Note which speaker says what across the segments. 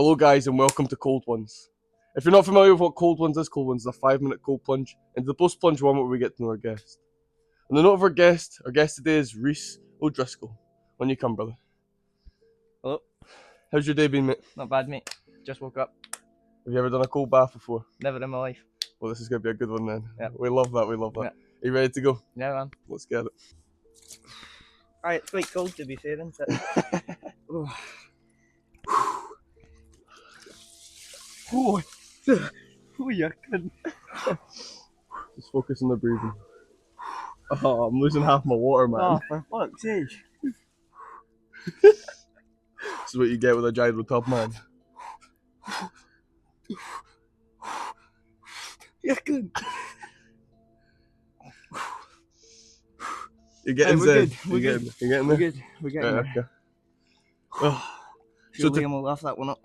Speaker 1: Hello guys and welcome to Cold Ones. If you're not familiar with what Cold Ones is a 5-minute cold plunge. Into the post-plunge warm-up where we get to know our guest. On the note of our guest today is Rhys Odriscoll. On you come, brother.
Speaker 2: Hello.
Speaker 1: How's your day been, mate?
Speaker 2: Not bad, mate. Just woke up.
Speaker 1: Have you ever done a cold bath before?
Speaker 2: Never in my life.
Speaker 1: Well, this is going to be a good one then.
Speaker 2: Yep.
Speaker 1: We love that.
Speaker 2: Yep.
Speaker 1: Are you ready to go?
Speaker 2: Yeah, man.
Speaker 1: Let's get it.
Speaker 2: Alright, it's quite cold to be fair, isn't it?
Speaker 1: Oh,
Speaker 2: Oh, you couldn't.
Speaker 1: just focus on the breathing. Oh, I'm losing half my water, man.
Speaker 2: Oh, for fuck's sake.
Speaker 1: This is what you get with a gyro tub, man.
Speaker 2: You couldn't.
Speaker 1: You're getting
Speaker 2: we're
Speaker 1: zen.
Speaker 2: good, we're
Speaker 1: You're
Speaker 2: good.
Speaker 1: getting
Speaker 2: We're
Speaker 1: there?
Speaker 2: good. We're getting
Speaker 1: Right,
Speaker 2: there.
Speaker 1: okay. Oh.
Speaker 2: Sure,
Speaker 1: So
Speaker 2: Liam will laugh that one up.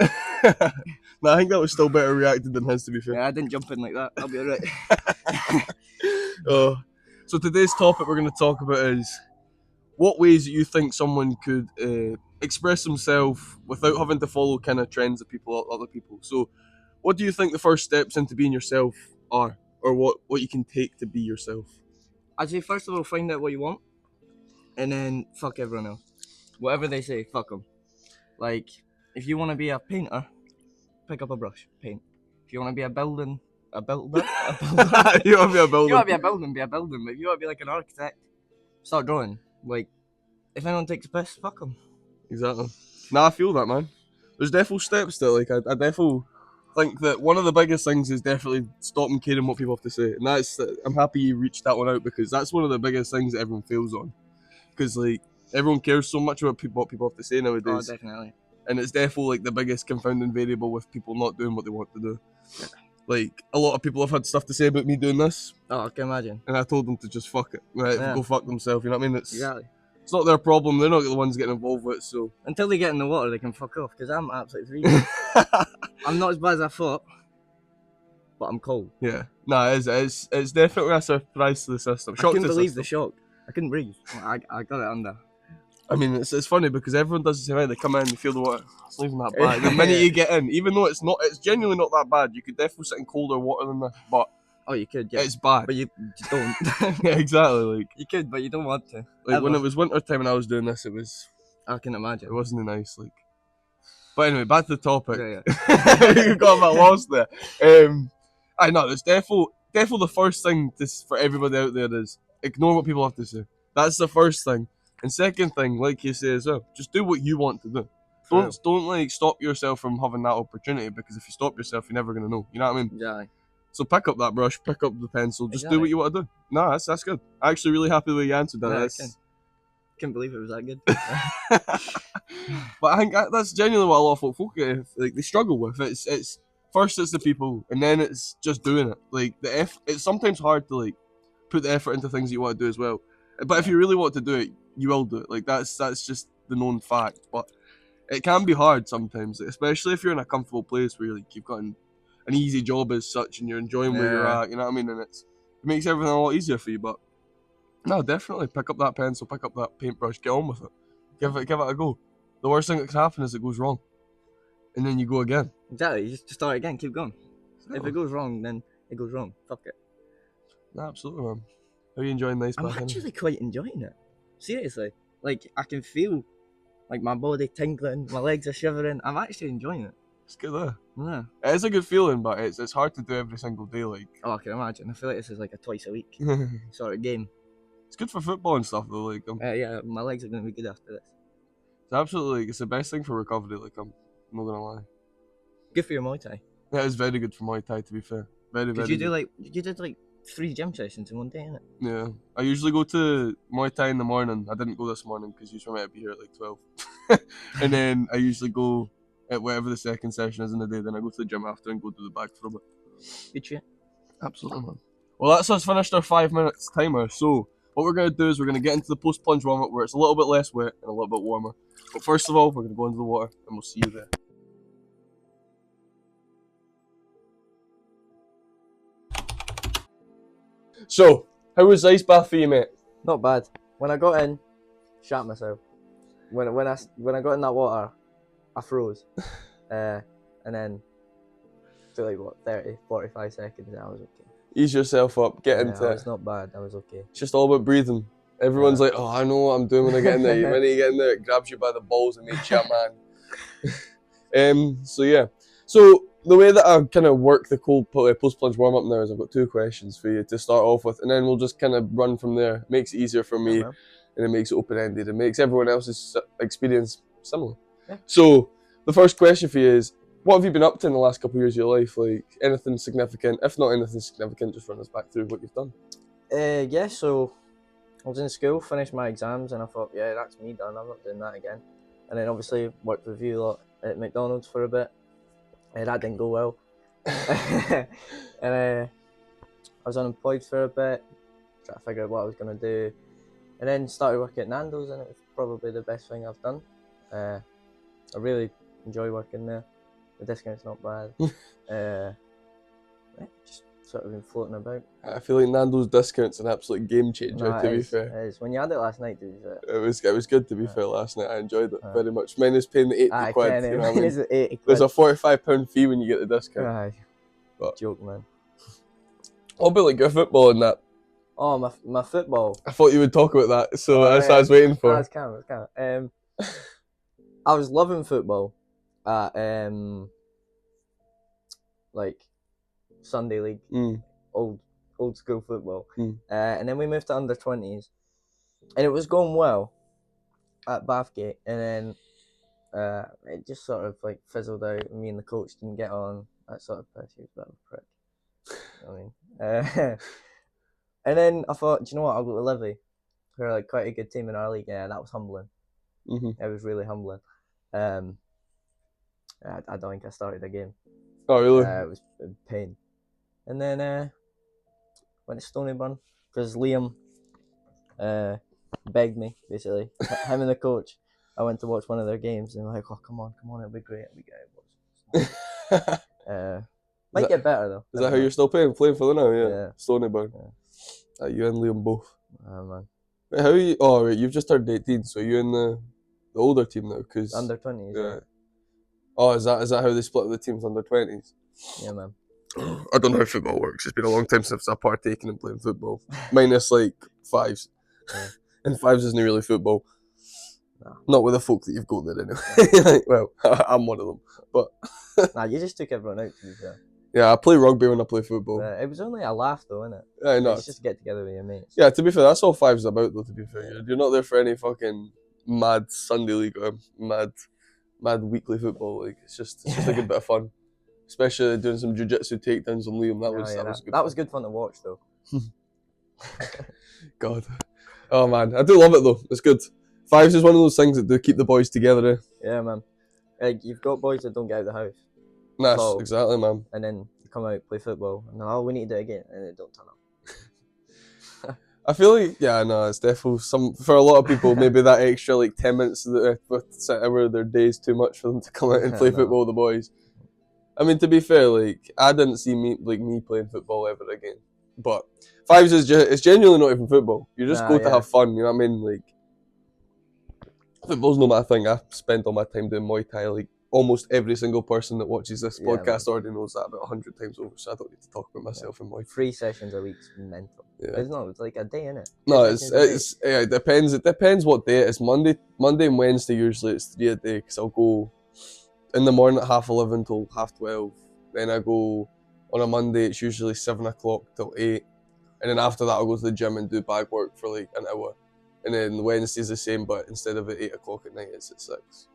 Speaker 1: No, I think that was still better reacted than his, to be fair.
Speaker 2: Yeah, I didn't jump in like that. I'll be alright.
Speaker 1: So today's topic we're going to talk about is what ways that you think someone could express themselves without having to follow kind of trends of other people. So what do you think the first steps into being yourself are, or what you can take to be yourself?
Speaker 2: I'd say first of all, find out what you want, and then fuck everyone else. Whatever they say, fuck them. Like, if you want to be a painter, pick up a brush, paint. If you want to be a builder.
Speaker 1: You want to be a builder?
Speaker 2: You want to be a building, be a building. But if you want to be like an architect, start drawing. Like, if anyone takes a piss, fuck them.
Speaker 1: Exactly. Nah, I feel that, man. There's definitely steps to it. Like, I definitely think that one of the biggest things is definitely stopping caring what people have to say. And I'm happy you reached that one out, because that's one of the biggest things that everyone fails on. Because, like, everyone cares so much about what people have to say nowadays.
Speaker 2: Oh, definitely.
Speaker 1: And it's definitely like the biggest confounding variable with people not doing what they want to do. Yeah. Like, a lot of people have had stuff to say about me doing this.
Speaker 2: Oh, I can imagine.
Speaker 1: And I told them to just fuck it. Right,
Speaker 2: Yeah.
Speaker 1: go fuck themselves, you know what I mean?
Speaker 2: Exactly.
Speaker 1: It's not their problem, they're not the ones getting involved with it, so.
Speaker 2: Until they get in the water, they can fuck off, because I'm absolutely freezing. I'm not as bad as I thought, but I'm cold.
Speaker 1: Yeah. Nah, it's definitely a surprise to the system.
Speaker 2: I couldn't believe the shock. I couldn't breathe. I got it under.
Speaker 1: I mean, it's funny because everyone does the same way. They come in, they feel the water. It's not even that bad. The minute you get in, even though it's genuinely not that bad. You could definitely sit in colder water than this, but
Speaker 2: oh, you could, yeah.
Speaker 1: It's bad.
Speaker 2: But you don't.
Speaker 1: Yeah, exactly. Like,
Speaker 2: you could, but you don't want to.
Speaker 1: like
Speaker 2: Ever.
Speaker 1: when it was winter time and I was doing this,
Speaker 2: I can imagine.
Speaker 1: it wasn't nice. Like, but anyway, back to the topic.
Speaker 2: Yeah.
Speaker 1: You got a bit lost there. I know there's definitely the first thing for everybody out there is ignore what people have to say. That's the first thing. And second thing, like you say as well, just do what you want to do. Don't like stop yourself from having that opportunity, because if you stop yourself, you're never gonna know. You know what I mean?
Speaker 2: Yeah.
Speaker 1: So pick up that brush, pick up the pencil, just do what you want to do. Nah, that's good. I'm actually really happy the way you answered that.
Speaker 2: Yeah, can't believe it was that good.
Speaker 1: But I think that's genuinely what a lot of folk like they struggle with. It's first it's the people, and then it's just doing it. Like it's sometimes hard to like put the effort into things that you want to do as well. But if you really want to do it, you will do it. Like that's just the known fact. But it can be hard sometimes, especially if you're in a comfortable place where you've got an easy job as such and you're enjoying where you're at. You know what I mean? And it makes everything a lot easier for you. But no, definitely pick up that pencil, pick up that paintbrush, get on with it. Give it a go. The worst thing that can happen is it goes wrong, and then you go again.
Speaker 2: Exactly. You just start again. Keep going.
Speaker 1: So,
Speaker 2: if it goes wrong, then it goes wrong. Fuck it.
Speaker 1: Absolutely, man. How are you enjoying this?
Speaker 2: I'm actually quite enjoying it. Seriously. Like, I can feel like my body tingling, my legs are shivering. I'm actually enjoying it.
Speaker 1: It's good, though.
Speaker 2: Yeah.
Speaker 1: It is a good feeling, but it's hard to do every single day. Like,
Speaker 2: oh, I can imagine. I feel like this is like a twice a week sort of game.
Speaker 1: It's good for football and stuff, though. Like,
Speaker 2: yeah, my legs are gonna be good after this.
Speaker 1: It's absolutely it's the best thing for recovery. Like, I'm not gonna lie.
Speaker 2: Good for your Muay Thai.
Speaker 1: Yeah, it's very good for Muay Thai. To be fair, very.
Speaker 2: Did you do you did 3 gym sessions in one day, innit?
Speaker 1: Yeah, I usually go to Muay Thai in the morning. I didn't go this morning because usually I might be here at like 12. And then I usually go at whatever the second session is in the day. Then I go to the gym after and go do the back for a bit.
Speaker 2: Good shit.
Speaker 1: Absolutely, man. Well, that's us finished our 5 minutes timer. So what we're gonna do is we're gonna get into the post plunge warm up where it's a little bit less wet and a little bit warmer. But first of all, we're gonna go into the water and we'll see you there. So, how was the ice bath for you, mate?
Speaker 2: Not bad. When I got in, shat myself. When I got in that water, I froze. and then took like what 30, 45 seconds, and I was okay.
Speaker 1: Ease yourself up, get into it.
Speaker 2: It's not bad. I was okay.
Speaker 1: It's just all about breathing. Everyone's like, oh, I know what I'm doing when I get in there. When you get in there, it grabs you by the balls and makes you a man. So yeah. So the way that I kind of work the cold post-plunge warm-up now is I've got 2 questions for you to start off with, and then we'll just kind of run from there. It makes it easier for me, and it makes it open-ended. It makes everyone else's experience similar.
Speaker 2: Yeah.
Speaker 1: So the first question for you is, what have you been up to in the last couple of years of your life? Like, anything significant? If not anything significant, just run us back through what you've done.
Speaker 2: Yeah, so I was in school, finished my exams, and I thought, yeah, that's me done. I'm not doing that again. And then obviously worked with you lot at McDonald's for a bit. That didn't go well. And I was unemployed for a bit, trying to figure out what I was going to do. And then started working at Nando's, and it was probably the best thing I've done. I really enjoy working there. The discount's not bad. Just sort of been floating about.
Speaker 1: I feel like Nando's discount's an absolute game changer, to be fair.
Speaker 2: It is. When you had it last night, to be fair.
Speaker 1: It was good, to be fair, last night. I enjoed it very much. Mine is paying the 80 quid. You know what I mean?
Speaker 2: Is 80 quid.
Speaker 1: There's a £45 fee when you get the discount.
Speaker 2: Aye. But, joke, man.
Speaker 1: What about like your football and that?
Speaker 2: Oh, my football.
Speaker 1: I thought you would talk about that, so that's what I was waiting for.
Speaker 2: That's calm. I was loving football at like Sunday league, old school football, and then we moved to under-20s, and it was going well at Bathgate, and then it just sort of like fizzled out. Me and the coach didn't get on. That sort of person, he was a bit of a prick. I mean, and then I thought, do you know what? I'll go to Livy. They're like quite a good team in our league. Yeah, that was humbling. It was really humbling. I don't think I started the game.
Speaker 1: Oh, really?
Speaker 2: It was a pain. And then went to Stonyburn because Liam begged me, basically. Him and the coach. I went to watch one of their games, and they're like, oh, come on, it'll be great. Might get better, though.
Speaker 1: Is that how you're still playing for them now? Yeah. Stonyburn. Yeah. You and Liam both.
Speaker 2: Man.
Speaker 1: Wait, how are you? Oh, right, you've just turned 18, so you're in the older team now? Cause,
Speaker 2: under-20s, yeah.
Speaker 1: Oh, is that how they split the teams under-20s?
Speaker 2: Yeah, man.
Speaker 1: I don't know how football works. It's been a long time since I've partaken in playing football. Minus like fives. Yeah. And fives isn't really football. No. Not with the folk that you've got there anyway. Well, I'm one of them. But
Speaker 2: nah, you just took everyone out, to be fair.
Speaker 1: Yeah, I play rugby when I play football.
Speaker 2: It was only a laugh though, innit?
Speaker 1: Yeah, no.
Speaker 2: It's just to get together with your mates.
Speaker 1: Yeah, to be fair, that's all fives about though, to be fair. You're not there for any fucking mad Sunday league or mad weekly football. Like it's just a good bit of fun. Especially doing some jiu-jitsu takedowns on Liam. That was good fun to watch though. God. Oh man, I do love it though. It's good. Fives is one of those things that do keep the boys together.
Speaker 2: Yeah, man. Like you've got boys that don't get out of the house.
Speaker 1: Nice, exactly, man.
Speaker 2: And then you come out, play football, and we need to do it again, and they don't turn up.
Speaker 1: I feel like, it's definitely for a lot of people, maybe that extra like 10 minutes of their day is too much for them to come out and play football with the boys. I mean, to be fair, like I didn't see me playing football ever again. But fives it's genuinely not even football. You just go to have fun. You know what I mean? Like football's not my thing. I spend all my time doing Muay Thai. Like almost every single person that watches this podcast already knows that about 100 times over. So I don't need to talk about myself in Muay Thai.
Speaker 2: 3 sessions a week's mental. Yeah. It's like a day, innit?
Speaker 1: No, it depends. It depends what day it is. Monday and Wednesday usually it's 3 a day because I'll go in the morning at 11:30 till 12:30. Then I go on a Monday. It's usually 7 o'clock till 8, and then after that I'll go to the gym and do bag work for like an hour. And then Wednesday's the same, but instead of at 8 o'clock at night, it's at 6.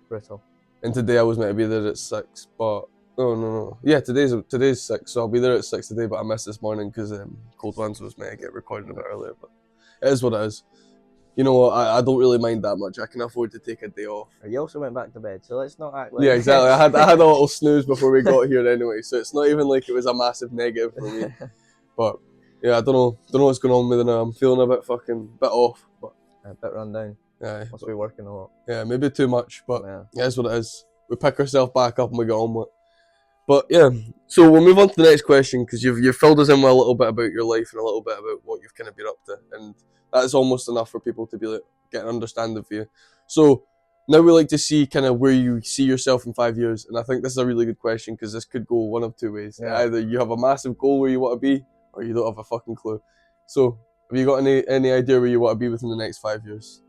Speaker 2: Brutal.
Speaker 1: And today I was meant to be there at 6, but no. Yeah, today's 6, so I'll be there at 6 today, but I missed this morning because Cold Wans was meant to get recorded a bit earlier, but it is what it is. You know what, I don't really mind that much. I can afford to take a day off.
Speaker 2: You also went back to bed, so let's not act like...
Speaker 1: Yeah, exactly. I had a little snooze before we got here anyway, so it's not even like it was a massive negative for me. But yeah, I don't know what's going on with it now. I'm feeling a bit off, but
Speaker 2: a bit run down.
Speaker 1: Yeah,
Speaker 2: must be working a lot.
Speaker 1: Yeah, maybe too much, but yeah, it's what it is. We pick ourselves back up and we get on with it. But yeah, so we'll move on to the next question because you've filled us in with a little bit about your life and a little bit about what you've kind of been up to, and that's almost enough for people to be like get an understanding of you. So, now we like to see kind of where you see yourself in 5 years, and I think this is a really good question because this could go one of two ways.
Speaker 2: Yeah.
Speaker 1: Either you have a massive goal where you want to be, or you don't have a fucking clue. So, have you got any idea where you want to be within the next 5 years?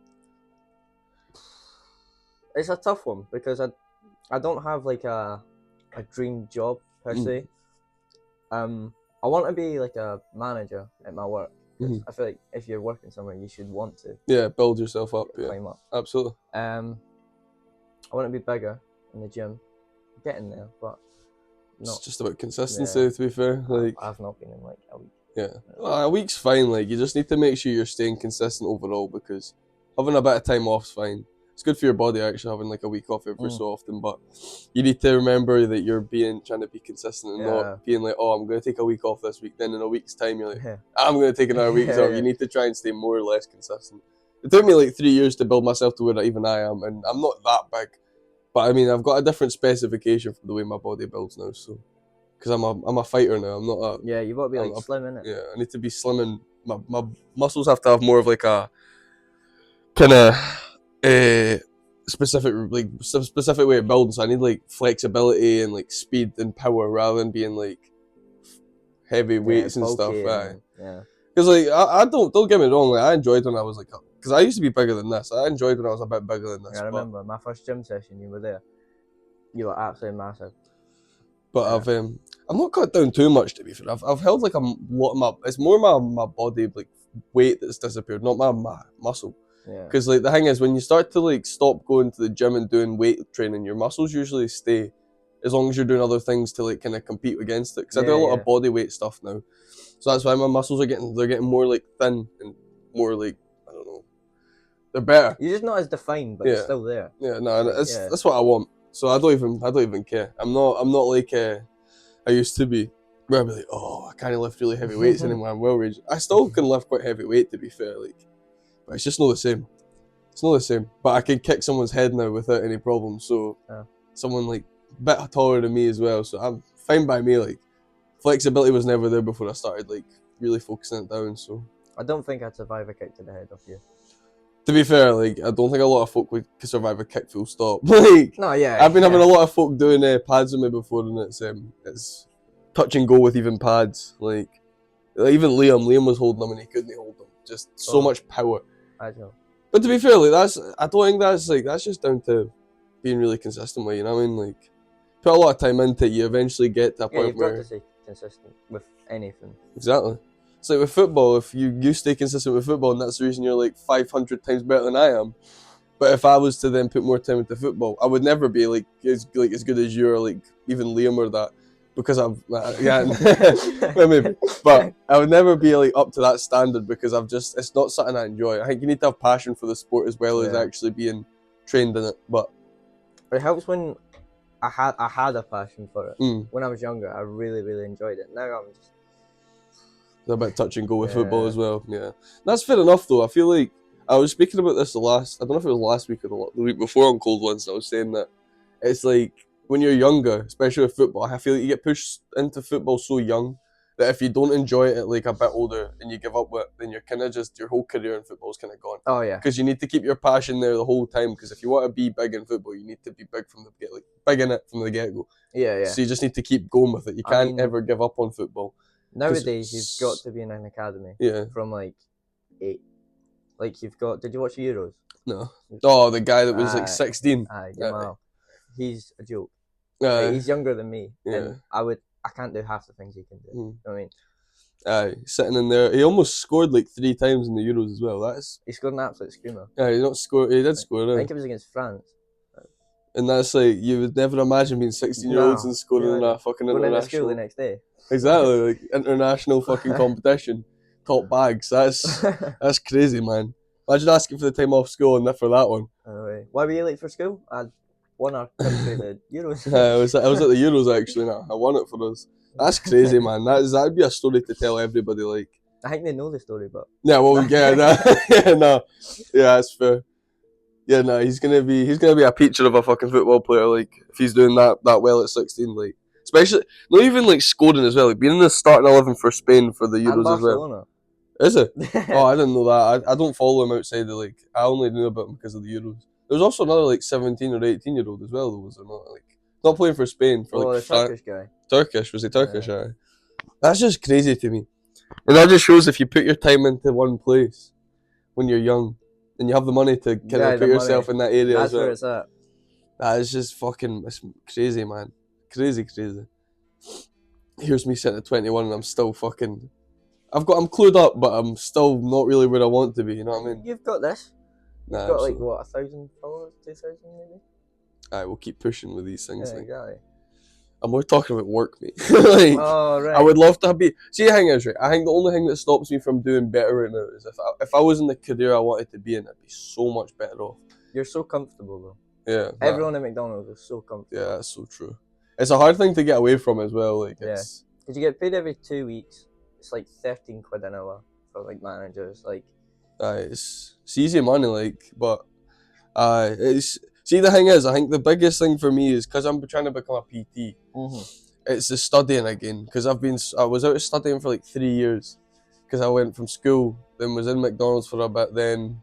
Speaker 2: It's a tough one because I don't have like a dream job per se. I want to be like a manager at my work. I feel like if you're working somewhere, you should want to.
Speaker 1: Yeah, build yourself up.
Speaker 2: Climb up.
Speaker 1: Absolutely.
Speaker 2: I want to be bigger in the gym. Getting there, but
Speaker 1: it's just about consistency. To be fair, like
Speaker 2: I've not been in like a week.
Speaker 1: Yeah, well, a week's fine. Like you just need to make sure you're staying consistent overall because having a bit of time off's fine. It's good for your body actually having like a week off every so often, but you need to remember that you're trying to be consistent and not being like, oh, I'm going to take a week off this week. Then in a week's time, you're like, I'm going to take another week off. You need to try and stay more or less consistent. It took me like 3 years to build myself to where even I am, and I'm not that big. But I mean, I've got a different specification for the way my body builds now, so because I'm a fighter now. I'm not a
Speaker 2: you've got to be like slim, innit?
Speaker 1: Yeah, I need to be slim, and my muscles have to have more of like a kind of specific way of building. So I need like flexibility and like speed and power rather than being like heavy weights and stuff.
Speaker 2: Yeah.
Speaker 1: Because like I don't get me wrong, like I enjoyed when I was like, because I used to be bigger than this. I enjoyed when I was a bit bigger than this.
Speaker 2: Yeah, I remember my first gym session. You were there. You were absolutely massive.
Speaker 1: But I've not cut down too much, to be fair. I've held like a lot of it's more my body like weight that's disappeared, not my muscle.
Speaker 2: Yeah.
Speaker 1: Because like the thing is, when you start to like stop going to the gym and doing weight training, your muscles usually stay as long as you're doing other things to like kind of compete against it. Because I do a lot of body weight stuff now, so that's why my muscles are getting more like thin and more like, I don't know, they're better.
Speaker 2: You're just not as defined, but it's still there.
Speaker 1: Yeah, no, that's what I want. So I don't even care. I'm not like I used to be, where I'd be like, oh, I can't lift really heavy weights anymore. I'm well raged. I still can lift quite heavy weight, to be fair, like, but it's just not the same. It's not the same. But I can kick someone's head now without any problem. So someone like a bit taller than me as well. So I'm fine by me. Like flexibility was never there before I started like really focusing it down. So
Speaker 2: I don't think I'd survive a kick to the head of you.
Speaker 1: To be fair, like I don't think a lot of folk could survive a kick full stop. Like
Speaker 2: no, yeah.
Speaker 1: I've been having a lot of folk doing pads with me before, and it's touch and go with even pads. Like even Liam was holding them and he couldn't hold them. Just so much power.
Speaker 2: I know.
Speaker 1: But to be fair, like I don't think that's just down to being really consistent with, you know what I mean? Like put a lot of time into it, you eventually get to a point where
Speaker 2: you've got to stay consistent with anything.
Speaker 1: Exactly. It's like with football, if you stay consistent with football, and that's the reason you're like 500 times better than I am. But if I was to then put more time into football, I would never be like as good as you or like even Liam or that, because maybe. But I would never be like up to that standard because it's not something I enjoy. I think you need to have passion for the sport as well as actually being trained in it. But
Speaker 2: it helps when I had a passion for it. When I was younger, I really, really enjoyed it. Now I'm just
Speaker 1: a bit touch and go with football as well. Yeah, that's fair enough though. I feel like I was speaking about this I don't know if it was last week or the week before on Cold Wans. I was saying that it's like when you're younger, especially with football, I feel like you get pushed into football so young that if you don't enjoy it at like a bit older and you give up with it, then you're kind of just, your whole career in football is kind of gone.
Speaker 2: Oh yeah.
Speaker 1: Because you need to keep your passion there the whole time. Because if you want to be big in football, you need to be big from the get, like big in it from the get go.
Speaker 2: Yeah.
Speaker 1: So you just need to keep going with it. You can't ever give up on football.
Speaker 2: Nowadays, you've got to be in an academy.
Speaker 1: Yeah.
Speaker 2: From like 8. Like you've got. Did you watch the Euros?
Speaker 1: No. Oh, the guy that was like 16.
Speaker 2: Wow. He's a joke. Like, he's younger than me, and I can't do half the things he can do. You know what I mean?
Speaker 1: Sitting in there, he almost scored like 3 times in the Euros as well.
Speaker 2: He scored an absolute screamer.
Speaker 1: He did score.
Speaker 2: I think it was against France.
Speaker 1: And that's like, you would never imagine being 16-year-olds and scoring in a fucking
Speaker 2: international.
Speaker 1: Going
Speaker 2: to school the next day.
Speaker 1: Exactly, like international fucking competition, top bags. That's crazy, man. Imagine asking for the time off school and not for that one.
Speaker 2: Why were you late for school? I won our country the Euros.
Speaker 1: I was at the Euros actually. No, I won it for us. That's crazy, man. That'd be a story to tell everybody. Like,
Speaker 2: I think they know the story, but
Speaker 1: that's fair. Yeah, no, he's gonna be a picture of a fucking football player. Like, if he's doing that well at 16, like, especially not even like scoring as well. Like being in the starting 11 for Spain for the Euros as well. Is it? Oh, I didn't know that. I don't follow him outside of like. I only knew about him because of the Euros. There's also another like 17 or 18-year-old as well, though, was there not? Like, not playing for Spain, for
Speaker 2: Oh,
Speaker 1: like
Speaker 2: the Turkish guy.
Speaker 1: Turkish, was he Turkish?
Speaker 2: Yeah.
Speaker 1: Aye. That's just crazy to me. And that just shows if you put your time into one place when you're young, and you have the money to kind
Speaker 2: Yeah,
Speaker 1: of
Speaker 2: the
Speaker 1: put yourself
Speaker 2: money.
Speaker 1: in that area
Speaker 2: That's
Speaker 1: as well.
Speaker 2: where it's at.
Speaker 1: That is just fucking, it's crazy, man. Crazy. Here's me sitting at 21 and I'm still fucking, I'm clued up, but I'm still not really where I want to be, you know what I mean?
Speaker 2: You've got this.
Speaker 1: Nah,
Speaker 2: You've got like
Speaker 1: absolutely.
Speaker 2: what, 1,000 followers, 2,000 maybe.
Speaker 1: Aye, we'll keep pushing with these things.
Speaker 2: Yeah,
Speaker 1: Like,
Speaker 2: exactly.
Speaker 1: and we're talking about work, mate. Like,
Speaker 2: Oh right.
Speaker 1: I would love to be. See, the thing is, right? I think the only thing that stops me from doing better right now is if I was in the career I wanted to be in, I'd be so much better off.
Speaker 2: You're so comfortable though.
Speaker 1: Yeah.
Speaker 2: Everyone at McDonald's is so comfortable.
Speaker 1: Yeah, that's so true. It's a hard thing to get away from as well. Like,
Speaker 2: Yeah.
Speaker 1: it's.
Speaker 2: Because you get paid every 2 weeks. It's like 13 quid an hour for like managers. Like.
Speaker 1: It's easy money, like, but. It's. See, the thing is, I think the biggest thing for me is because I'm trying to become a PT.
Speaker 2: Mm-hmm.
Speaker 1: It's the studying again, because I was out studying for like 3 years, because I went from school, then was in McDonald's for a bit, then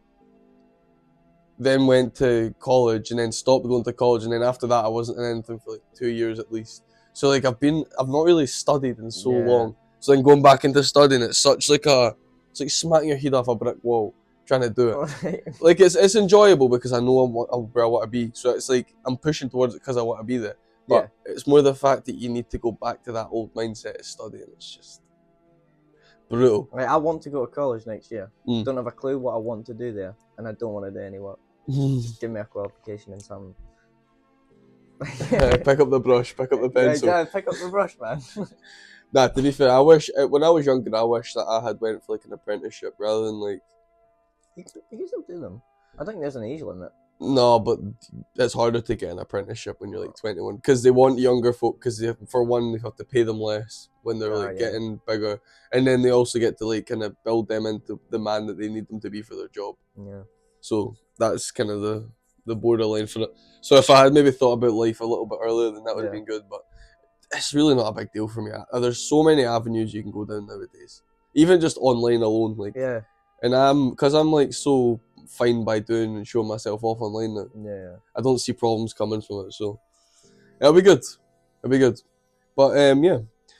Speaker 1: went to college, and then stopped going to college, and then after that I wasn't in anything for like 2 years at least. So like I've not really studied in so long. So then going back into studying, it's like smacking your head off a brick wall trying to do it. Like it's enjoyable because I know where I want to be. So it's like I'm pushing towards it because I want to be there. But it's more the fact that you need to go back to that old mindset of studying. It's just brutal.
Speaker 2: Like, I want to go to college next year.
Speaker 1: Mm.
Speaker 2: Don't have a clue what I want to do there, and I don't want to do any work. Just give me a qualification and something.
Speaker 1: Pick up the brush, pick up the pencil.
Speaker 2: Yeah, pick up the brush, man.
Speaker 1: Nah, to be fair, I wish when I was younger, I wish that I had went for like an apprenticeship rather than like.
Speaker 2: You can still do them. I think there's an age limit.
Speaker 1: No, but it's harder to get an apprenticeship when you're like 21 because they want younger folk. Because for one, they have to pay them less when they're like getting bigger, and then they also get to like kind of build them into the man that they need them to be for their job.
Speaker 2: Yeah.
Speaker 1: So that's kind of the borderline for it. So if I had maybe thought about life a little bit earlier, then that would have been good. But it's really not a big deal for me. There's so many avenues you can go down nowadays, even just online alone. Like and because I'm like so fine by doing and showing myself off online now.
Speaker 2: Yeah.
Speaker 1: I don't see problems coming from it, so it'll be good. But yeah,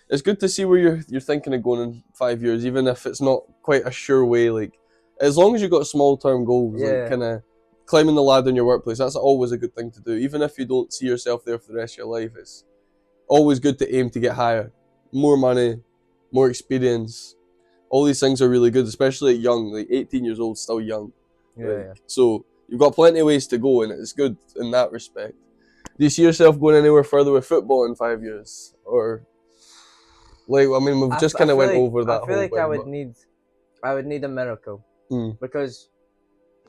Speaker 1: it's good to see where you're thinking of going in 5 years, even if it's not quite a sure way. Like as long as you've got small term goals, like kind of climbing the ladder in your workplace, that's always a good thing to do. Even if you don't see yourself there for the rest of your life, it's always good to aim to get higher, more money, more experience. All these things are really good, especially at young, like 18 years old, still young. So you've got plenty of ways to go, and it's good in that respect. Do you see yourself going anywhere further with football in 5 years, or like? I mean, we've just kind of went over that.
Speaker 2: I feel like I would need a miracle because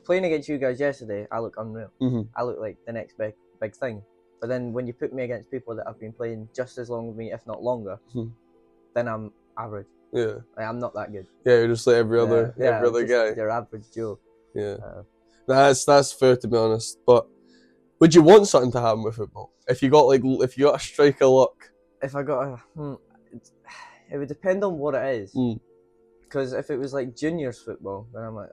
Speaker 2: playing against you guys yesterday, I look unreal. I look like the next big thing. But then when you put me against people that have been playing just as long as me, if not longer, then I'm average.
Speaker 1: Yeah,
Speaker 2: like, I'm not that good.
Speaker 1: Yeah, you're just like every other guy.
Speaker 2: Your average Joe.
Speaker 1: Yeah, that's fair to be honest. But would you want something to happen with football if you got a strike of luck?
Speaker 2: If I got it would depend on what it is. Because if it was like juniors football, then I'm like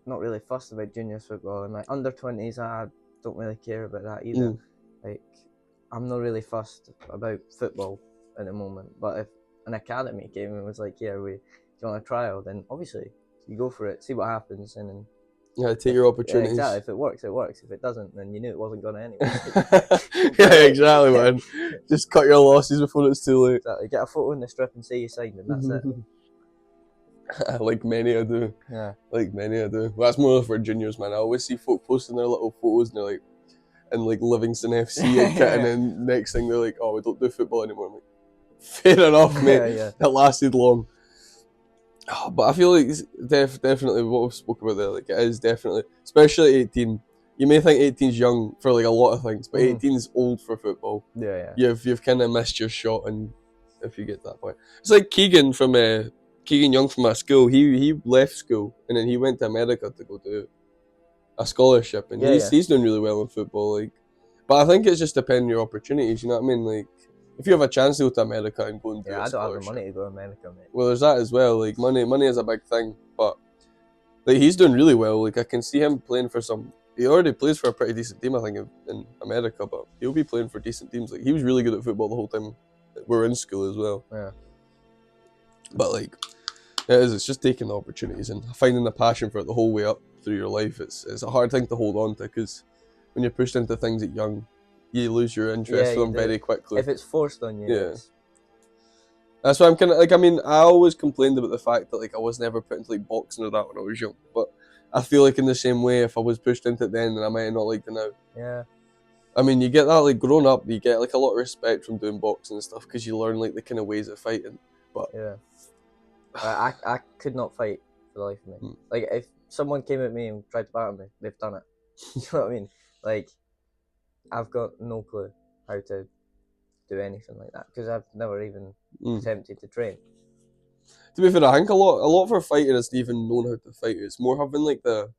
Speaker 2: not really fussed about juniors football, and like under 20s, I don't really care about that either. Like I'm not really fussed about football at the moment. But if an academy came and was like, "Yeah, do you want a trial?" Then obviously you go for it, see what happens, and then
Speaker 1: take your opportunities.
Speaker 2: Yeah, exactly. If it works, it works. If it doesn't, then you knew it wasn't gonna anyway.
Speaker 1: Yeah, exactly, man. Just cut your losses before it's too late.
Speaker 2: Exactly. Get a photo in the strip and say you signed, and that's it.
Speaker 1: Like many I do.
Speaker 2: Yeah.
Speaker 1: Like many I do. Well, that's more for juniors, man. I always see folk posting their little photos and they're like, in like Livingston FC and kit, and then next thing they're like, "Oh, we don't do football anymore." I'm like, fair enough, mate. It lasted long. But I feel like definitely what we've spoken about there, like it is definitely, especially 18. You may think 18's young for like a lot of things, but 18's old for football.
Speaker 2: Yeah.
Speaker 1: You've kind of missed your shot, and if you get to that point, it's like Keegan Young from my school. He left school and then he went to America to go do a scholarship, and he's doing really well in football. Like, but I think it's just depending on your opportunities. You know what I mean? Like, if you have a chance to go to America and go and do a scholarship. I don't have the money to go to America, mate. Well, there's that as well. Like, money is a big thing, but like he's doing really well. Like, I can see him playing for some he already plays for a pretty decent team, I think, in America, but he'll be playing for decent teams. Like, he was really good at football the whole time we were in school as well.
Speaker 2: Yeah.
Speaker 1: But, like, it's just taking the opportunities and finding the passion for it the whole way up through your life. It's a hard thing to hold on to, because when you're pushed into things at young, you lose your interest for them very quickly.
Speaker 2: If it's forced on you.
Speaker 1: Yeah. That's why I'm kind of, like, I mean, I always complained about the fact that, like, I was never put into, like, boxing or that when I was young. But I feel like in the same way, if I was pushed into it then I might have not liked it now.
Speaker 2: Yeah.
Speaker 1: I mean, you get that, like, growing up, you get, like, a lot of respect from doing boxing and stuff, because you learn, like, the kind of ways of fighting. But
Speaker 2: yeah. I could not fight for the life of me. Like, if someone came at me and tried to batter me, they've done it. You know what I mean? Like, I've got no clue how to do anything like that, because I've never even attempted to train.
Speaker 1: To be fair, I think a lot for fighting isn't even knowing how to fight. It's more having, like, the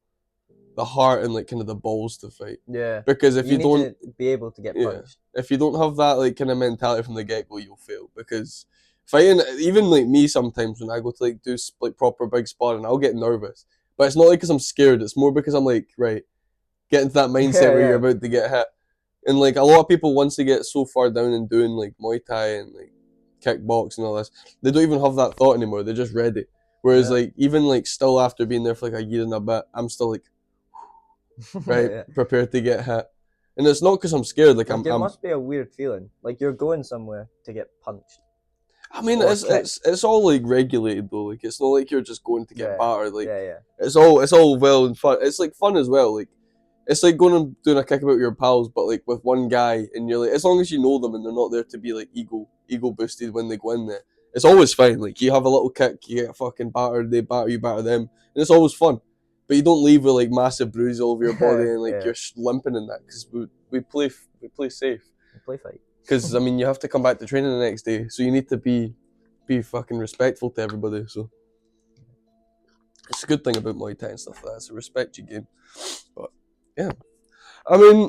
Speaker 1: heart and, like, kind of the balls to fight.
Speaker 2: Yeah.
Speaker 1: Because if you
Speaker 2: need
Speaker 1: don't
Speaker 2: to be able to get punched.
Speaker 1: If you don't have that, like, kind of mentality from the get-go, you'll fail. Because fighting, even, like, me sometimes when I go to, like, do, like, proper big sparring, I'll get nervous. But it's not like because I'm scared. It's more because I'm like, right, get into that mindset where you're about to get hit. And, like, a lot of people, once they get so far down in doing, like, Muay Thai and, like, kickbox and all this, they don't even have that thought anymore. They're just ready. Whereas, like, even, like, still after being there for, like, a year and a bit, I'm still, like, right, prepared to get hit. And it's not because I'm scared. Like,
Speaker 2: it must be a weird feeling. Like, you're going somewhere to get punched.
Speaker 1: I mean, it's all, like, regulated though. Like, it's not like you're just going to get battered. Like, it's all well and fun. It's, like, fun as well. Like, it's like going and doing a kickabout with your pals, but, like, with one guy, and you're like, as long as you know them and they're not there to be, like, ego boosted when they go in there, it's always fine. Like, you have a little kick, you get fucking battered, they batter you, batter them, and it's always fun. But you don't leave with, like, massive bruises all over your body and, like, you're limping in that, because we play safe.
Speaker 2: We play fight.
Speaker 1: Because, I mean, you have to come back to training the next day, so you need to be fucking respectful to everybody. So it's a good thing about Muay Thai and stuff like that. It's a respect you game. But yeah, I mean,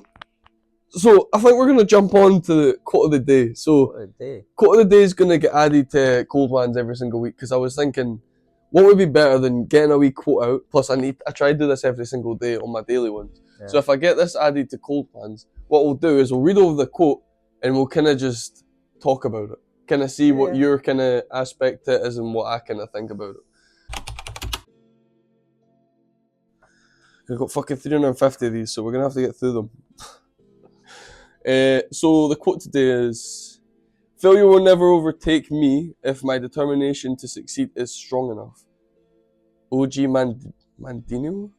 Speaker 1: so I think we're gonna jump on to the quote of the day. So quote of the day is gonna get added to Cold Wans every single week, because I was thinking, what would be better than getting a wee quote out? Plus, I try to do this every single day on my daily ones. Yeah. So if I get this added to Cold Wans, what we'll do is we'll read over the quote and we'll kind of just talk about it. Kind of see what your kind of aspect it is and what I kind of think about it. We've got fucking 350 of these, so we're going to have to get through them. So the quote today is, "Failure will never overtake me if my determination to succeed is strong enough." OG Mandino?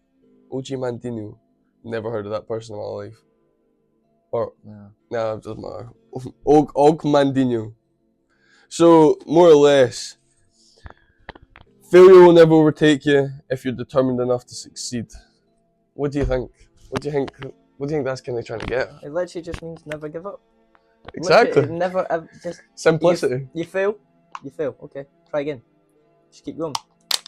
Speaker 1: OG Mandino. Never heard of that person in my life. Or, no, it doesn't matter. Og Mandino. So, more or less, failure will never overtake you if you're determined enough to succeed. What do you think? What do you think that's kind of trying to get at?
Speaker 2: It literally just means never give up.
Speaker 1: Exactly.
Speaker 2: Literally, never, just
Speaker 1: simplicity.
Speaker 2: You fail. Okay, try again. Just keep going.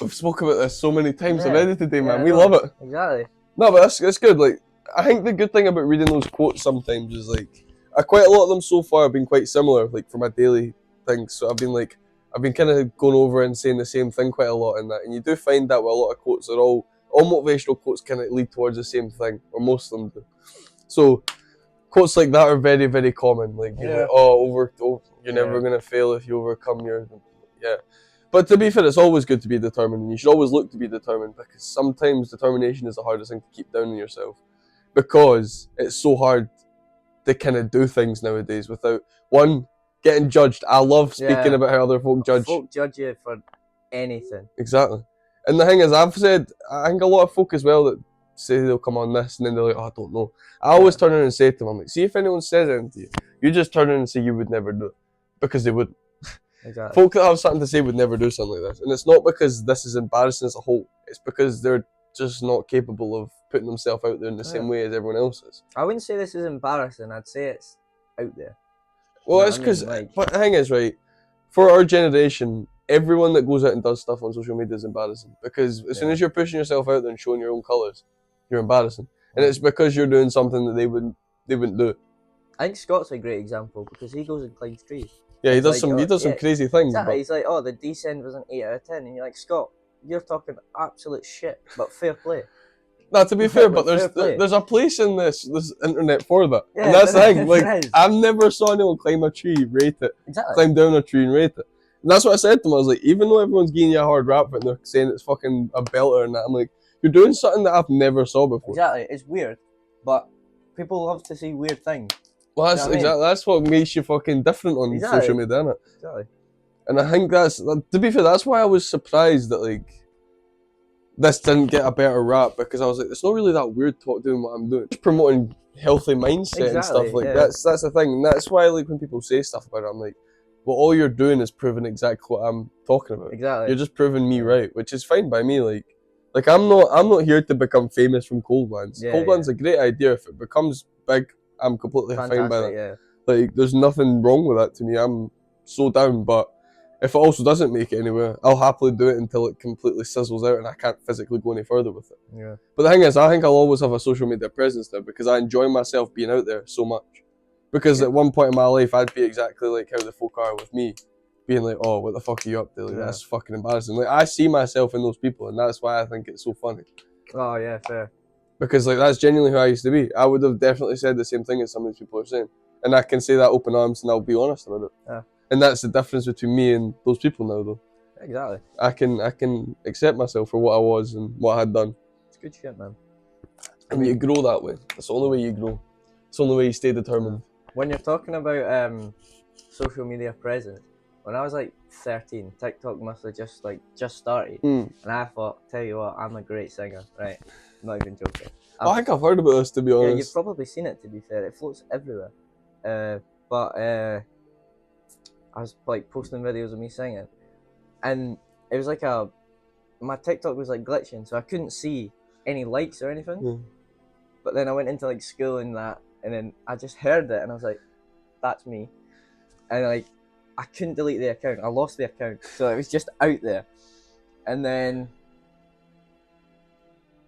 Speaker 1: We've spoken about this so many times already today, man. We love it.
Speaker 2: Exactly.
Speaker 1: No, but that's good. Like, I think the good thing about reading those quotes sometimes is, like, quite a lot of them so far have been quite similar, like, for my daily things. So I've been kind of going over and saying the same thing quite a lot in that. And you do find that with a lot of quotes, they're all motivational quotes kind of lead towards the same thing, or most of them do. So quotes like that are very, very common. Like, you're like, you're never going to fail if you overcome your... Yeah. But to be fair, it's always good to be determined, and you should always look to be determined, because sometimes determination is the hardest thing to keep down in yourself, because it's so hard to kind of do things nowadays without, one, getting judged. I love speaking about how other folk judge.
Speaker 2: Folk judge you for anything.
Speaker 1: Exactly. And the thing is, I think a lot of folk as well that say they'll come on this, and then they're like, I don't know. I always turn around and say to them, I'm like, see if anyone says anything to you, you just turn around and say you would never do it, because they wouldn't. Exactly. Folk that have something to say would never do something like this. And it's not because this is embarrassing as a whole. It's because they're just not capable of putting themselves out there in the same way as everyone else is.
Speaker 2: I wouldn't say this is embarrassing. I'd say it's out there.
Speaker 1: Well, it's because, but the thing is, right, for our generation, everyone that goes out and does stuff on social media is embarrassing. Because as soon as you're pushing yourself out there and showing your own colours, you're embarrassing. And it's because you're doing something that they wouldn't do.
Speaker 2: I think Scott's a great example, because he goes and climbs trees.
Speaker 1: Yeah, he does some crazy things.
Speaker 2: Exactly. But... He's like, the descent was an 8 out of 10, and you're like, Scott, you're talking absolute shit, but fair play.
Speaker 1: Nah, to be fair, but
Speaker 2: Fair play.
Speaker 1: there's a place in this internet for that,
Speaker 2: Yeah,
Speaker 1: and that's the
Speaker 2: there
Speaker 1: thing.
Speaker 2: is,
Speaker 1: Like,
Speaker 2: there is.
Speaker 1: I've never saw anyone climb a tree, rate it,
Speaker 2: Exactly.
Speaker 1: climb down a tree and rate it. And that's what I said to him. I was like, even though everyone's giving you a hard rap for it and they're saying it's fucking a belter and that, I'm like, you're doing something that I've never saw before.
Speaker 2: Exactly. It's weird, but people love to see weird things.
Speaker 1: Well, that's
Speaker 2: You know what I mean?
Speaker 1: exactly that's what makes you fucking different on
Speaker 2: Exactly.
Speaker 1: social media, innit?
Speaker 2: Exactly.
Speaker 1: And I think to be fair, that's why I was surprised that like this didn't get a better rap, because I was like, it's not really that weird doing what I'm doing. Just promoting healthy mindset and stuff
Speaker 2: Exactly,
Speaker 1: like
Speaker 2: yeah.
Speaker 1: that's the thing, and that's why like when people say stuff about it, I'm like, well, all you're doing is proving exactly what I'm talking about.
Speaker 2: Exactly.
Speaker 1: You're just proving me right, which is fine by me. Like I'm not here to become famous from Cold Wans.
Speaker 2: Yeah,
Speaker 1: Cold Wans a great idea. If it becomes big, I'm completely fine by that.
Speaker 2: Fantastic, yeah.
Speaker 1: Like, there's nothing wrong with that to me. I'm so down. But if it also doesn't make it anywhere, I'll happily do it until it completely sizzles out and I can't physically go any further with it.
Speaker 2: Yeah.
Speaker 1: But the thing is, I think I'll always have a social media presence now because I enjoy myself being out there so much. Because at one point in my life, I'd be exactly like how the folk are with me, being like, oh, what the fuck are you up to? Like, that's fucking embarrassing. Like, I see myself in those people, and that's why I think it's so funny.
Speaker 2: Oh, yeah, fair.
Speaker 1: Because like that's genuinely who I used to be. I would have definitely said the same thing as some of these people are saying. And I can say that open arms and I'll be honest about it.
Speaker 2: Yeah.
Speaker 1: And that's the difference between me and those people now, though.
Speaker 2: Exactly.
Speaker 1: I can accept myself for what I was and what I had done.
Speaker 2: It's good shit, man.
Speaker 1: And you grow that way. That's the only way you grow. It's the only way you stay determined.
Speaker 2: When you're talking about social media presence, when I was like 13, TikTok must have just started. And I thought, tell you what, I'm a great singer, right? I'm not even joking.
Speaker 1: I think I've heard about this, to be honest.
Speaker 2: Yeah, you've probably seen it, to be fair. It floats everywhere. But I was like posting videos of me singing, and it was like my TikTok was like glitching, so I couldn't see any likes or anything. But then I went into like school and that, and then I just heard it, and I was like, that's me. And like, I couldn't delete the account. I lost the account, so it was just out there. And then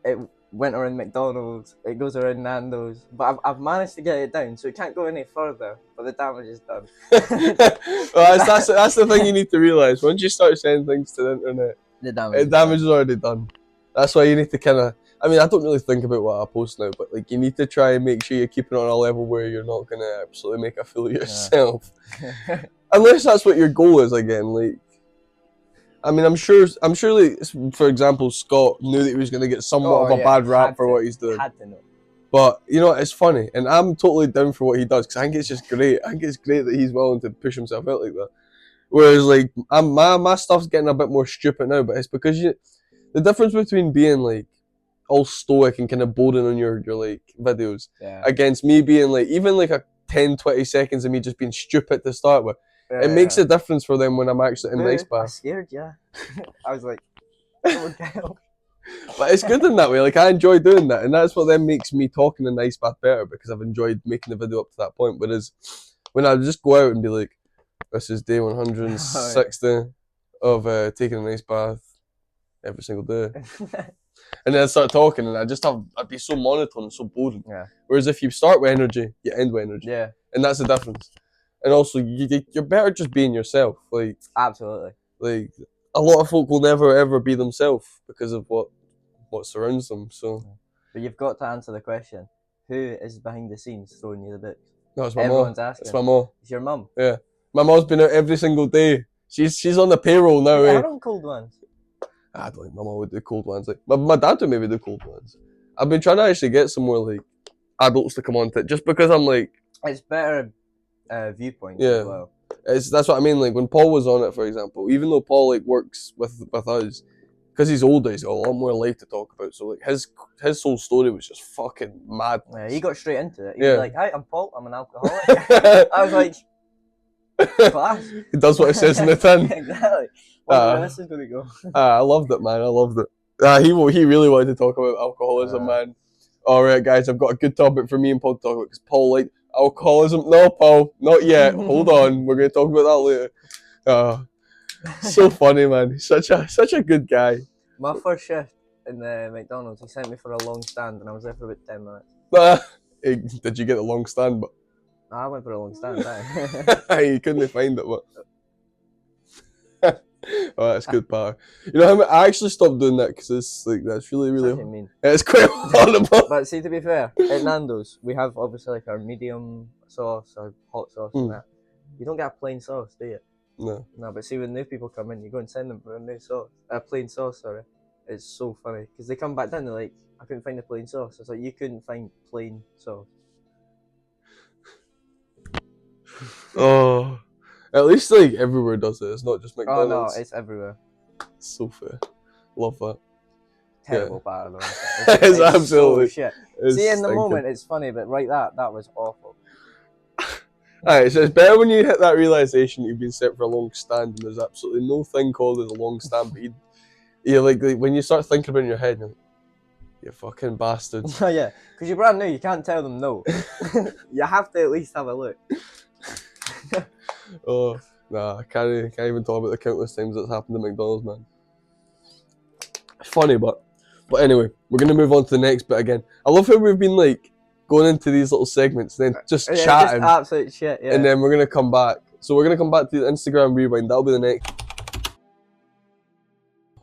Speaker 2: it went around McDonald's, it goes around Nando's, but I've managed to get it down, so it can't go any further, but the damage is done.
Speaker 1: Well, that's the thing you need to realise. Once you start sending things to the internet,
Speaker 2: the damage
Speaker 1: is already done. That's why you need to kind of, I mean, I don't really think about what I post now, but like you need to try and make sure you're keeping it on a level where you're not going to absolutely make a fool of yourself. Unless that's what your goal is again, like, I mean, I'm sure, like, for example, Scott knew that he was going to get somewhat of a bad rap for what he's doing.
Speaker 2: Had to know.
Speaker 1: But, you know, it's funny, and I'm totally down for what he does, because I think it's just great. I think it's great that he's willing to push himself out like that. Whereas, like, my stuff's getting a bit more stupid now, but it's because the difference between being, like, all stoic and kind of boring on your like, videos, against me being, like, even, like, a 10-20 seconds of me just being stupid to start with, it makes a difference for them when I'm actually in the ice bath.
Speaker 2: I scared you. I was like, oh, God.
Speaker 1: But it's good in that way. Like, I enjoy doing that, and that's what then makes me talking in the ice bath better, because I've enjoyed making the video up to that point. Whereas when I just go out and be like, this is day 160 of taking an ice bath every single day, and then I start talking, and I'd be so monotone and so boring. Whereas if you start with energy, you end with energy. And that's the difference. And also, you're better just being yourself. Like,
Speaker 2: absolutely.
Speaker 1: Like, a lot of folk will never ever be themselves because of what surrounds them. So,
Speaker 2: but you've got to answer the question: who is behind the scenes throwing you the books?
Speaker 1: No, it's my
Speaker 2: Everyone's
Speaker 1: mom.
Speaker 2: asking.
Speaker 1: It's my mom.
Speaker 2: It's your mum.
Speaker 1: Yeah, my mom's been out every single day. She's on the payroll now.
Speaker 2: Her on Cold Wans.
Speaker 1: I don't think my mom would do Cold Wans. Like, my dad would maybe do Cold Wans. I've been trying to actually get some more like adults to come on to it, just because I'm like,
Speaker 2: it's better viewpoints as well.
Speaker 1: That's what I mean. Like when Paul was on it, for example, even though Paul like works with us, because he's older, he's got a lot more life to talk about. So like his whole story was just fucking mad.
Speaker 2: Yeah, he got straight into it. He was like, "Hi, I'm Paul. I'm an alcoholic." I was like, "Class."
Speaker 1: He does what it says in the tin.
Speaker 2: Exactly. Where this is gonna go.
Speaker 1: I loved it, man. I loved it. He really wanted to talk about alcoholism, man. All right, guys, I've got a good topic for me and Paul to talk about, because Paul liked alcoholism. No, Paul, not yet. Hold on, we're gonna talk about that later. So funny, man. He's such a good guy.
Speaker 2: My first shift in the McDonald's, he sent me for a long stand, and I was there for about 10 minutes.
Speaker 1: Did you get a long stand? But
Speaker 2: I went for a long stand.
Speaker 1: You couldn't find it, but Oh, that's good power. You know, I actually stopped doing that because it's like that's really,
Speaker 2: It's
Speaker 1: really.
Speaker 2: actually mean.
Speaker 1: It's quite horrible.
Speaker 2: But see, to be fair, at Nando's, we have obviously like our medium sauce, our hot sauce, and that. You don't get a plain sauce, do you?
Speaker 1: No.
Speaker 2: No, but see, when new people come in, you go and send them for a new sauce, a plain sauce. Sorry, it's so funny because they come back down. They're like, "I couldn't find the plain sauce." It's like you couldn't find plain sauce.
Speaker 1: Oh, at least like everywhere does it. It's not just
Speaker 2: Oh
Speaker 1: McDonald's.
Speaker 2: no, it's everywhere.
Speaker 1: It's so fair. Love that.
Speaker 2: Terrible part of
Speaker 1: It's absolutely
Speaker 2: so shit.
Speaker 1: it's
Speaker 2: See, in the
Speaker 1: stinking.
Speaker 2: moment, it's funny, but right, that was awful.
Speaker 1: Alright, so it's better when you hit that realization you've been set for a long stand and there's absolutely no thing called as a long stand, but you're like when you start thinking about it in your head, you're like, you fucking bastard.
Speaker 2: Yeah, because you're brand new, you can't tell them no. You have to at least have a look.
Speaker 1: Oh, nah, I can't even talk about the countless times that's happened at McDonald's, man. It's funny, but anyway, we're gonna move on to the next bit again. I love how we've been like going into these little segments and then just
Speaker 2: Yeah,
Speaker 1: chatting,
Speaker 2: just absolute shit, yeah.
Speaker 1: and then we're gonna come back. So we're gonna come back to the Instagram rewind. That'll be the next.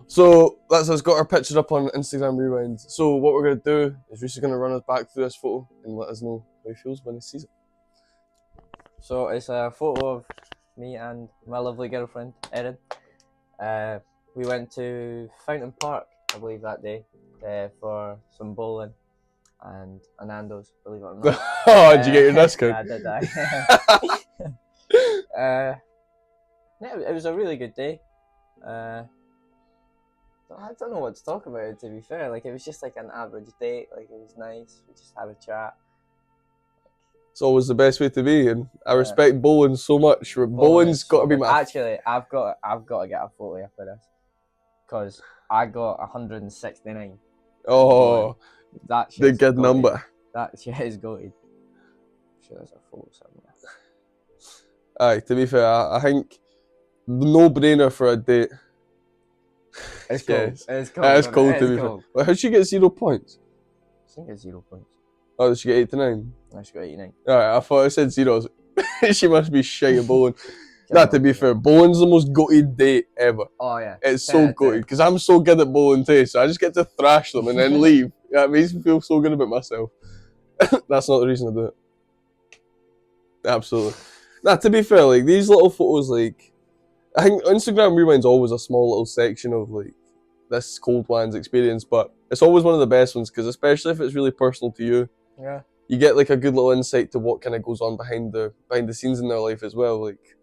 Speaker 1: So that's us got our pictures up on Instagram rewind. So what we're gonna do is Rhys is gonna run us back through this photo and let us know how he feels when he sees it.
Speaker 2: So it's a photo of me and my lovely girlfriend, Erin. We went to Fountain Park, I believe, that day for some bowling and a Nando's, believe it or not.
Speaker 1: Oh, did you get your discount?
Speaker 2: Yeah, I did that. Yeah, it was a really good day. I don't know what to talk about it, to be fair. Like, it was just like an average date. Like, it was nice. We just had a chat.
Speaker 1: It's always the best way to be, and I respect bowling so much. Bowling's got to be my.
Speaker 2: Actually, I've got to get a photo up of this because I got 169.
Speaker 1: Oh,
Speaker 2: that
Speaker 1: the good number.
Speaker 2: That shit is goated. I'm sure there's a photo somewhere.
Speaker 1: Aye, to be fair, I think no-brainer for a date.
Speaker 2: It's cold.
Speaker 1: Yes.
Speaker 2: It's cold.
Speaker 1: It's cold to be fair. Well, how'd she get 0 points?
Speaker 2: I think it's 0 points.
Speaker 1: Oh, did she get 8 to 9?
Speaker 2: No, she got 89.
Speaker 1: Alright, I thought I said 0. She must be shite at bowling. Nah, to be fair, bowling's the most goated date ever.
Speaker 2: Oh yeah.
Speaker 1: It's so goated because I'm so good at bowling too, so I just get to thrash them and then leave. Yeah, it makes me feel so good about myself. That's not the reason I do it. Absolutely. Nah, to be fair, like these little photos, like I think Instagram Rewind's always a small little section of like this Cold Wands experience, but it's always one of the best ones because especially if it's really personal to you,
Speaker 2: yeah,
Speaker 1: you get like a good little insight to what kind of goes on behind the scenes in their life as well. Like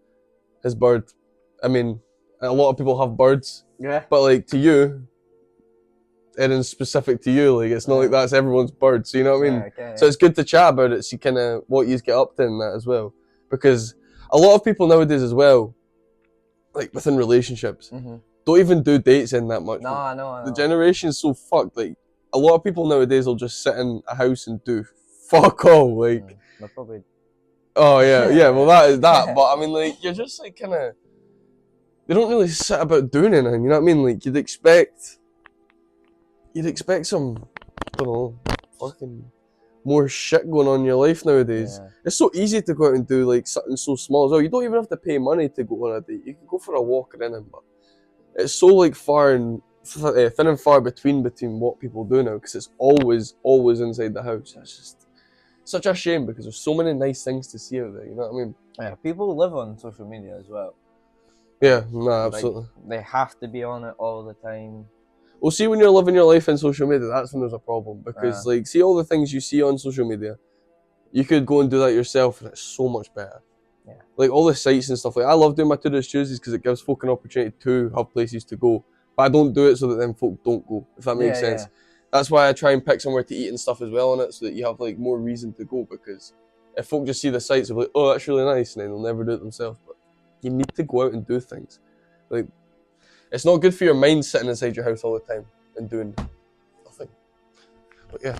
Speaker 1: his bird, I mean, a lot of people have birds,
Speaker 2: yeah,
Speaker 1: but like to you, Erin's specific to you. Like it's not like that's everyone's bird. So you know what I mean.
Speaker 2: Okay,
Speaker 1: so it's good to chat about it. See kind of what you get up to in that as well, because a lot of people nowadays as well, like within relationships, don't even do dates in that much.
Speaker 2: No, I know.
Speaker 1: The generation's so fucked. Like a lot of people nowadays will just sit in a house and do fuck all. Like
Speaker 2: they're probably.
Speaker 1: Oh yeah. Well, that is that. But I mean, like you're just like kind of. They don't really sit about doing anything. You know what I mean? Like you'd expect some, I don't know, fucking more shit going on in your life nowadays. Yeah. It's so easy to go out and do like something so small as well. You don't even have to pay money to go on a date. You can go for a walk or anything, but it's so like thin and far between what people do now because it's always inside the house. It's just such a shame because there's so many nice things to see out there. You know what I mean?
Speaker 2: Yeah, people live on social media as well.
Speaker 1: Yeah, no, absolutely.
Speaker 2: Like, they have to be on it all the time.
Speaker 1: Well, see, when you're living your life in social media, that's when there's a problem. Because, like, see all the things you see on social media, you could go and do that yourself, and it's so much better.
Speaker 2: Yeah.
Speaker 1: Like, all the sites and stuff. Like, I love doing my Tourist Tuesdays because it gives folk an opportunity to have places to go. But I don't do it so that then folk don't go, if that makes sense. Yeah. That's why I try and pick somewhere to eat and stuff as well on it, so that you have, like, more reason to go. Because if folk just see the sites, they'll be like, oh, that's really nice, and then they'll never do it themselves. But you need to go out and do things. Like, it's not good for your mind sitting inside your house all the time and doing nothing. But yeah.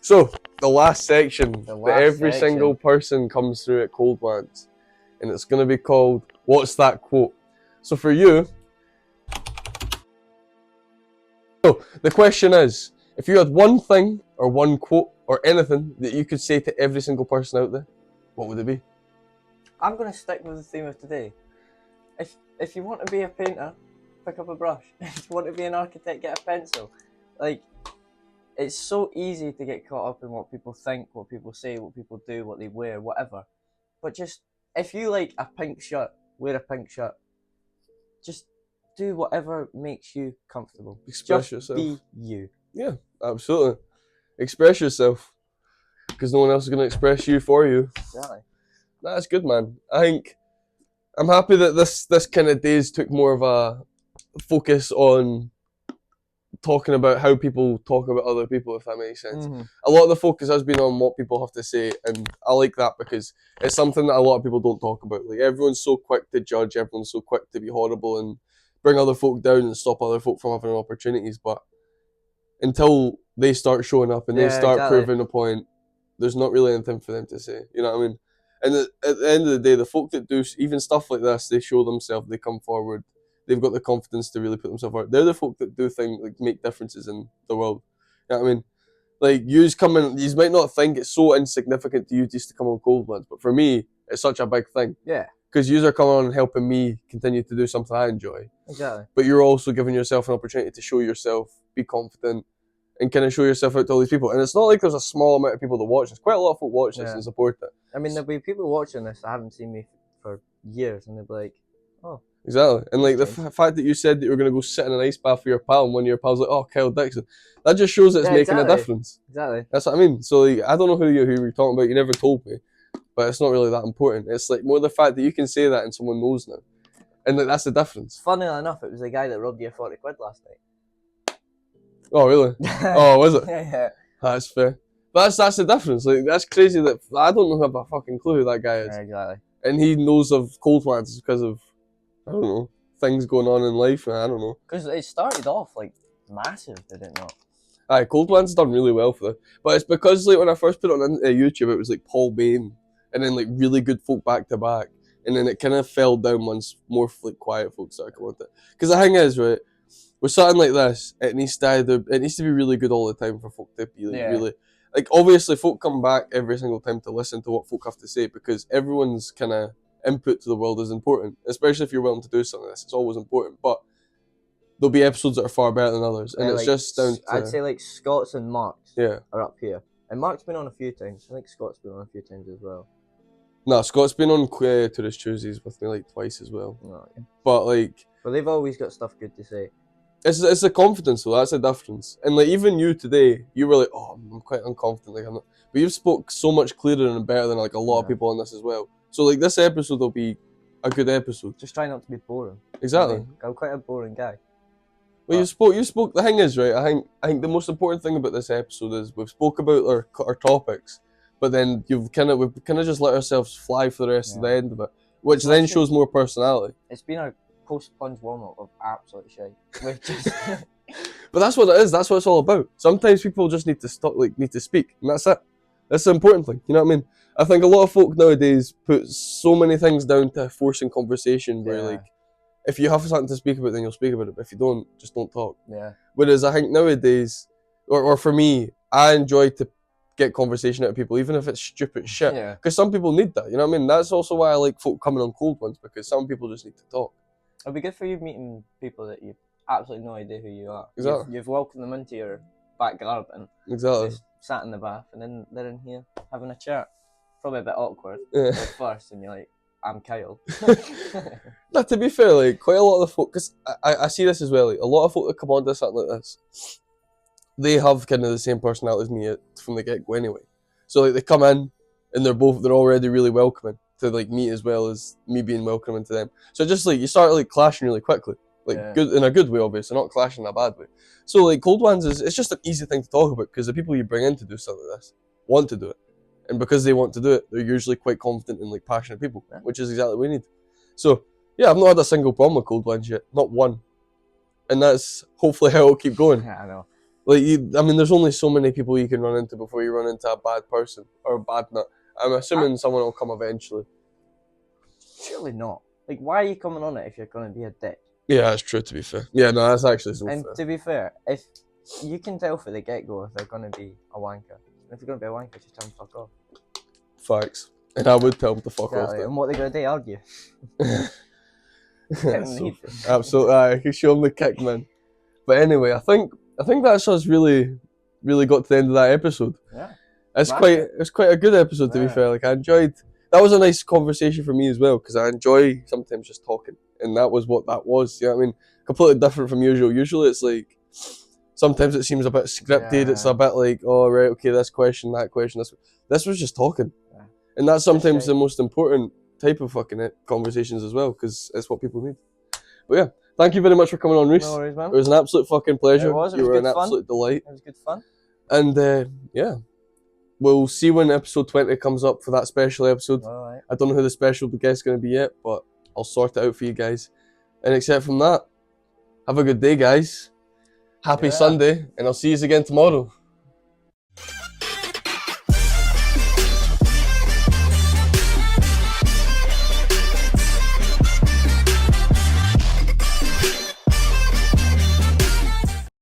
Speaker 1: So, the last section that every single person comes through at Cold Wands. And it's going to be called, What's That Quote? So for you, so the question is, if you had one thing or one quote or anything that you could say to every single person out there, what would it be?
Speaker 2: I'm going to stick with the theme of today. If you want to be a painter, pick up a brush. If you want to be an architect, get a pencil. Like, it's so easy to get caught up in what people think, what people say, what people do, what they wear, whatever. But just, if you like a pink shirt, wear a pink shirt. Just do whatever makes you comfortable.
Speaker 1: Express
Speaker 2: Just
Speaker 1: yourself.
Speaker 2: be you.
Speaker 1: Yeah, absolutely. Express yourself. Because no one else is going to express you for you.
Speaker 2: Exactly.
Speaker 1: That's good, man. I think I'm happy that this kind of days took more of a focus on talking about how people talk about other people, if that makes sense.
Speaker 2: Mm-hmm.
Speaker 1: A lot of the focus has been on what people have to say, and I like that because it's something that a lot of people don't talk about. Like, everyone's so quick to judge, everyone's so quick to be horrible and bring other folk down and stop other folk from having opportunities, but until they start showing up and they start proving a point, there's not really anything for them to say. You know what I mean? And at the end of the day, the folk that do even stuff like this, they show themselves, they come forward, they've got the confidence to really put themselves out. They're the folk that do things like make differences in the world. You know what I mean? Like, yous might not think it's so insignificant to you just to come on Cold Wans, but for me, it's such a big thing.
Speaker 2: Yeah.
Speaker 1: Because yous are coming on and helping me continue to do something I enjoy.
Speaker 2: Exactly.
Speaker 1: But you're also giving yourself an opportunity to show yourself, be confident, and kind of show yourself out to all these people. And it's not like there's a small amount of people that watch this. Quite a lot of folk watch this and support it.
Speaker 2: I mean, there'll be people watching this that haven't seen me for years, and they'll be like, oh.
Speaker 1: Exactly. And like the fact that you said that you were going to go sit in an ice bath with your pal, and one of your pals like, oh, Kyle Dixon, that just shows that it's making a difference.
Speaker 2: Exactly.
Speaker 1: That's what I mean. So like, I don't know who you're talking about. You never told me. But it's not really that important. It's like more the fact that you can say that and someone knows now. And like, that's the difference.
Speaker 2: Funnily enough, it was the guy that robbed you 40 quid last night.
Speaker 1: Oh, really? Oh, was it?
Speaker 2: Yeah.
Speaker 1: That's fair. But that's the difference. Like, that's crazy that I don't have a fucking clue who that guy is.
Speaker 2: Exactly.
Speaker 1: And he knows of Cold Wans because of, I don't know, things going on in life. I don't know.
Speaker 2: Because it started off like massive, did it not?
Speaker 1: Aye, Cold Wans done really well for that. But it's because like when I first put it on YouTube, it was like Paul Bain, and then like really good folk back to back. And then it kind of fell down once more like quiet folks started coming to it. Because the thing is, right, with something like this, it needs to be really good all the time for folk to be like really, like, obviously folk come back every single time to listen to what folk have to say, because everyone's kind of input to the world is important, especially if you're willing to do something like this. It's always important, but there'll be episodes that are far better than others, and it's like, just down to,
Speaker 2: I'd say like Scott's and Mark's
Speaker 1: are
Speaker 2: up here, and Mark's been on a few times. I think Scott's been on a few times as well.
Speaker 1: No, Scott's been on Tourist Tuesdays with me like twice as well.
Speaker 2: Oh, yeah.
Speaker 1: But like,
Speaker 2: they've always got stuff good to say.
Speaker 1: It's the confidence though, that's the difference. And like, even you today, you were like, oh, I'm quite unconfident, like I'm not. But you've spoke so much clearer and better than like a lot of people on this as well. So like, this episode will be a good episode.
Speaker 2: Just try not to be boring.
Speaker 1: Exactly.
Speaker 2: I mean, I'm quite a boring guy.
Speaker 1: Well, you spoke. The thing is, right, I think the most important thing about this episode is we've spoke about our topics, but then we've kind of just let ourselves fly for the rest of the end of it, which then shows more personality.
Speaker 2: It's been a post-plunge warm-up of absolute shit.
Speaker 1: But that's what it is. That's what it's all about. Sometimes people just need to stop, need to speak, and that's it. That's the important thing. You know what I mean? I think a lot of folk nowadays put so many things down to forcing conversation, where like, if you have something to speak about, then you'll speak about it. But if you don't, just don't talk. Yeah. Whereas I think nowadays, or for me, I enjoy to get conversation out of people, even if it's stupid shit. Yeah. Because some people need that. You know what I mean? That's also why I like folk coming on Cold Wans, because some people just need to talk.
Speaker 2: It'll be good for you meeting people that you've absolutely no idea who you are.
Speaker 1: Exactly.
Speaker 2: You've welcomed them into your back garden.
Speaker 1: Exactly.
Speaker 2: Just sat in the bath, and then they're in here having a chat. Probably a bit awkward at first, and you're like, I'm Kyle.
Speaker 1: Now, to be fair, like, quite a lot of the folk, because I see this as well, like, a lot of folk that come on to something like this, they have kind of the same personality as me from the get-go anyway. So like, they come in, and they're already really welcoming to like me, as well as me being welcoming to them. So just like, you start like clashing really quickly, like good in a good way, obviously, not clashing in a bad way. So like, Cold Wans it's just an easy thing to talk about, because the people you bring in to do something like this want to do it. And because they want to do it, they're usually quite confident and like passionate people, which is exactly what we need. So yeah, I've not had a single problem with Cold Wans yet, not one. And that's hopefully how it'll keep going.
Speaker 2: I know.
Speaker 1: Like, I mean, there's only so many people you can run into before you run into a bad person or a bad nut. I'm assuming someone will come eventually.
Speaker 2: Surely not. Like, why are you coming on it if you're going to be a dick?
Speaker 1: Yeah, that's true, to be fair. Yeah, no, that's actually so fair.
Speaker 2: And to be fair, if you can tell for the get-go if they're going to be a wanker. If you're going to be a wanker, just tell them fuck off.
Speaker 1: Facts. And I would tell them to fuck off.
Speaker 2: And what they're going to do, argue.
Speaker 1: That's so fair. Absolutely, I can show him the kick, man. But anyway, I think that's us really got to the end of that episode.
Speaker 2: Yeah.
Speaker 1: It's quite a good episode, to be fair. Like, I enjoyed. That was a nice conversation for me as well, because I enjoy sometimes just talking, and that was what that was. You know what I mean? Completely different from usual. Usually it's like sometimes it seems a bit scripted. It's a bit like, oh right, okay, this question, that question. This was just talking, and that's sometimes the most important type of fucking conversations as well, because it's what people need. But yeah, thank you very much for coming on, Rhys.
Speaker 2: No worries, man.
Speaker 1: It was an absolute fucking pleasure.
Speaker 2: It was
Speaker 1: You were
Speaker 2: good
Speaker 1: an
Speaker 2: fun.
Speaker 1: absolute delight.
Speaker 2: It was good fun.
Speaker 1: And yeah, we'll see when episode 20 comes up for that special episode.
Speaker 2: Alright.
Speaker 1: I don't know who the special guest is going to be yet, but I'll sort it out for you guys. And except from that, have a good day, guys. Happy Sunday, and I'll see you again tomorrow.